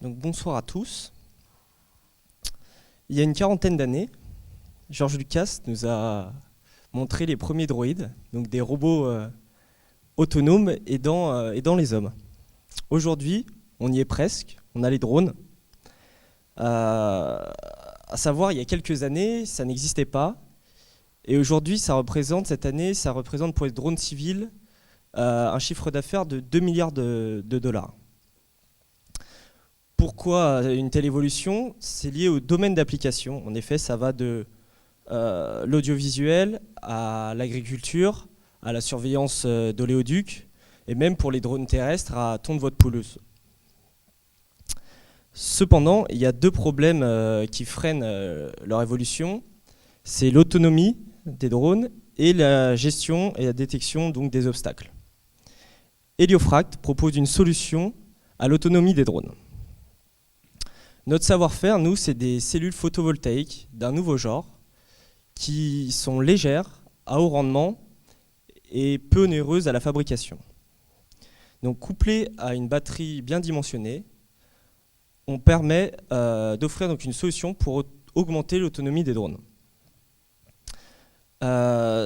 Donc bonsoir à tous. Il y a une quarantaine d'années, George Lucas nous a montré les premiers droïdes, donc des robots autonomes aidant les hommes. Aujourd'hui, on y est presque, on a les drones. À savoir, il y a quelques années, ça n'existait pas. Et aujourd'hui, cette année, ça représente pour les drones civils un chiffre d'affaires de 2 milliards de dollars. Pourquoi une telle évolution? C'est lié au domaine d'application. En effet, ça va de l'audiovisuel à l'agriculture, à la surveillance d'oléoducs, et même pour les drones terrestres à tondre votre pelouse. Cependant, il y a deux problèmes qui freinent leur évolution. C'est l'autonomie des drones et la gestion et la détection donc, des obstacles. Heliofract propose une solution à l'autonomie des drones. Notre savoir-faire, nous, c'est des cellules photovoltaïques d'un nouveau genre qui sont légères, à haut rendement et peu onéreuses à la fabrication. Donc, couplées à une batterie bien dimensionnée, on permet d'offrir donc une solution pour augmenter l'autonomie des drones.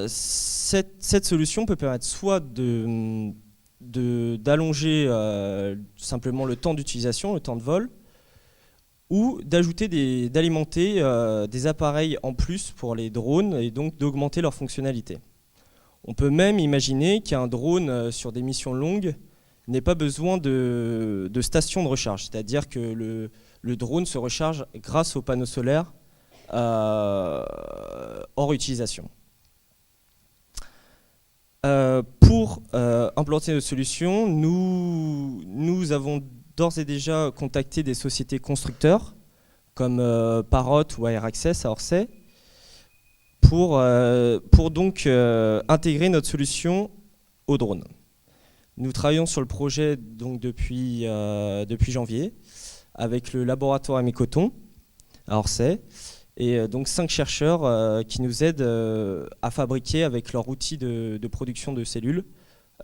Cette solution peut permettre soit d'allonger simplement le temps d'utilisation, le temps de vol, ou d'alimenter des appareils en plus pour les drones et donc d'augmenter leur fonctionnalité. On peut même imaginer qu'un drone sur des missions longues n'ait pas besoin de station de recharge, c'est-à-dire que le drone se recharge grâce aux panneaux solaires hors utilisation. Pour implanter nos solutions, nous avons d'ores et déjà contacté des sociétés constructeurs comme Parrot ou Air Access à Orsay pour donc intégrer notre solution au drone. Nous travaillons sur le projet donc, depuis janvier avec le laboratoire Amécoton à Orsay et donc 5 chercheurs qui nous aident à fabriquer avec leur outil de production de cellules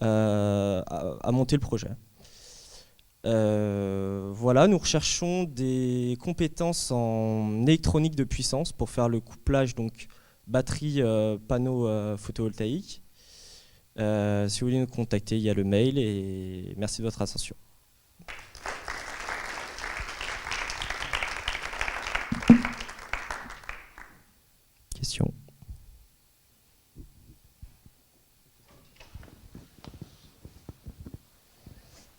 à monter le projet. Voilà, nous recherchons des compétences en électronique de puissance pour faire le couplage donc batterie panneau photovoltaïque. Si vous voulez nous contacter, il y a le mail et merci de votre attention. Question.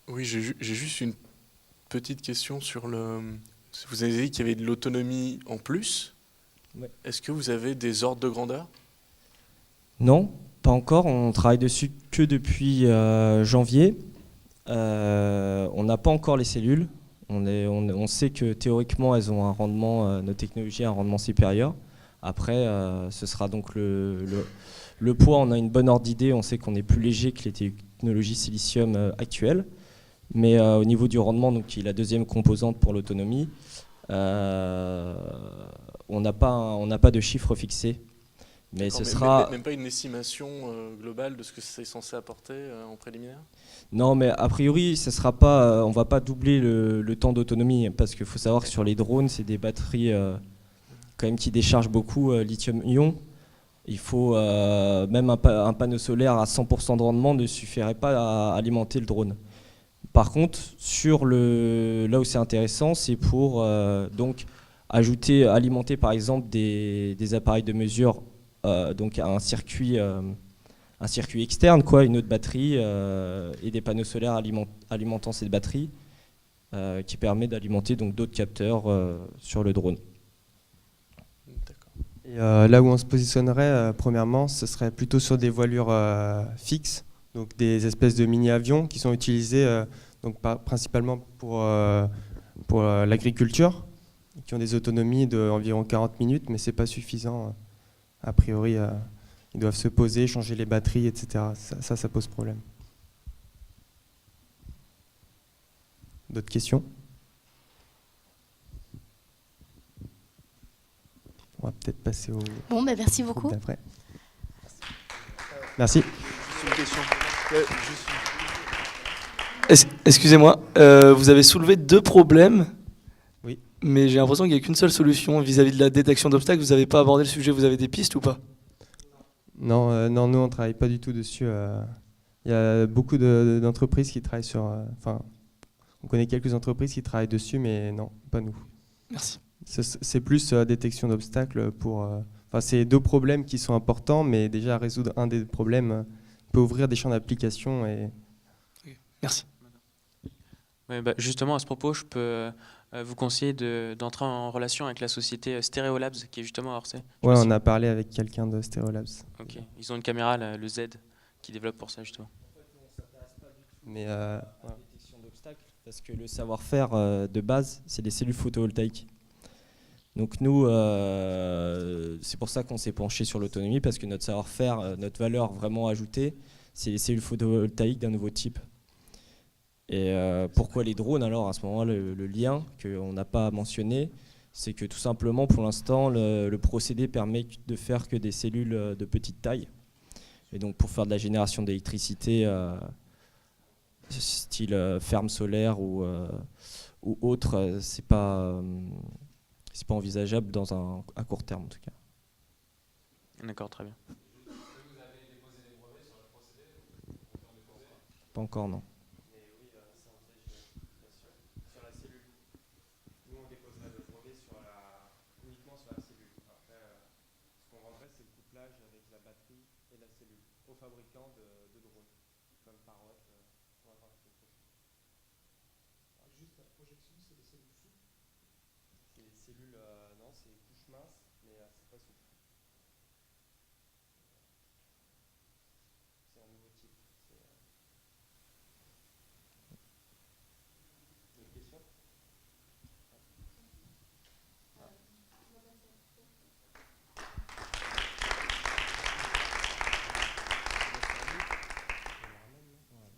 Oui, j'ai juste une petite question sur le... Vous avez dit qu'il y avait de l'autonomie en plus. Ouais. Est-ce que vous avez des ordres de grandeur? Non, pas encore. On travaille dessus que depuis janvier. On n'a pas encore les cellules. On sait que théoriquement, elles ont un rendement, nos technologies, un rendement supérieur. Après, ce sera donc le poids. On a une bonne ordre d'idée. On sait qu'on est plus léger que les technologies silicium actuelles. Mais au niveau du rendement, donc, qui est la deuxième composante pour l'autonomie, on n'a pas de chiffre fixé. Mais ce sera... Même pas une estimation globale de ce que c'est censé apporter en préliminaire? Non, mais a priori, ce sera pas, on ne va pas doubler le temps d'autonomie, parce qu'il faut savoir que sur les drones, c'est des batteries quand même qui déchargent beaucoup lithium-ion. Il faut même un panneau solaire à 100% de rendement ne suffirait pas à alimenter le drone. Par contre, là où c'est intéressant, c'est pour donc alimenter par exemple des appareils de mesure donc à un circuit externe, quoi, une autre batterie et des panneaux solaires alimentant cette batterie qui permet d'alimenter donc d'autres capteurs sur le drone. Et là où on se positionnerait, premièrement, ce serait plutôt sur des voilures fixes. Donc des espèces de mini-avions qui sont utilisés principalement pour l'agriculture, qui ont des autonomies d'environ 40 minutes, mais ce n'est pas suffisant. A priori, ils doivent se poser, changer les batteries, etc. Ça pose problème. D'autres questions? On va peut-être passer au... Bon, ben merci beaucoup. D'après. Merci. Une question. Excusez-moi, vous avez soulevé deux problèmes mais j'ai l'impression qu'il n'y a qu'une seule solution vis-à-vis de la détection d'obstacles. Vous n'avez pas abordé le sujet, vous avez des pistes ou pas? Non, non, nous on travaille pas du tout dessus. Il y a beaucoup d'entreprises qui travaillent sur. Enfin, on connaît quelques entreprises qui travaillent dessus, mais non, pas nous. Merci. C'est plus détection d'obstacles pour. Enfin, c'est deux problèmes qui sont importants, mais déjà résoudre un des problèmes peut ouvrir des champs d'application. Merci. Ouais, bah, justement, à ce propos, je peux vous conseiller d'entrer en relation avec la société Stereolabs, qui est justement à Orsay. Ouais, on a parlé avec quelqu'un de Stereolabs. Ok. Ils ont une caméra, le Z, qui développe pour ça, justement. Mais La détection d'obstacles, parce que le savoir-faire de base, c'est les cellules photovoltaïques. Donc nous, c'est pour ça qu'on s'est penché sur l'autonomie, parce que notre savoir-faire, notre valeur vraiment ajoutée, c'est les cellules photovoltaïques d'un nouveau type. Et pourquoi les drones alors? À ce moment-là, le lien qu'on n'a pas mentionné, c'est que tout simplement, pour l'instant, le procédé permet de faire que des cellules de petite taille. Et donc pour faire de la génération d'électricité, style ferme solaire ou autre, c'est pas envisageable à court terme en tout cas. D'accord, très bien. Pas encore, non. Uniquement sur la cellule. Après, ce qu'on vendrait, c'est le couplage avec la batterie et la cellule au fabricant de drones, comme Parrot. On va voir avec le prochain. Juste la projection, c'est des cellules souples? C'est des cellules, non, c'est couche mince, mais c'est pas souple.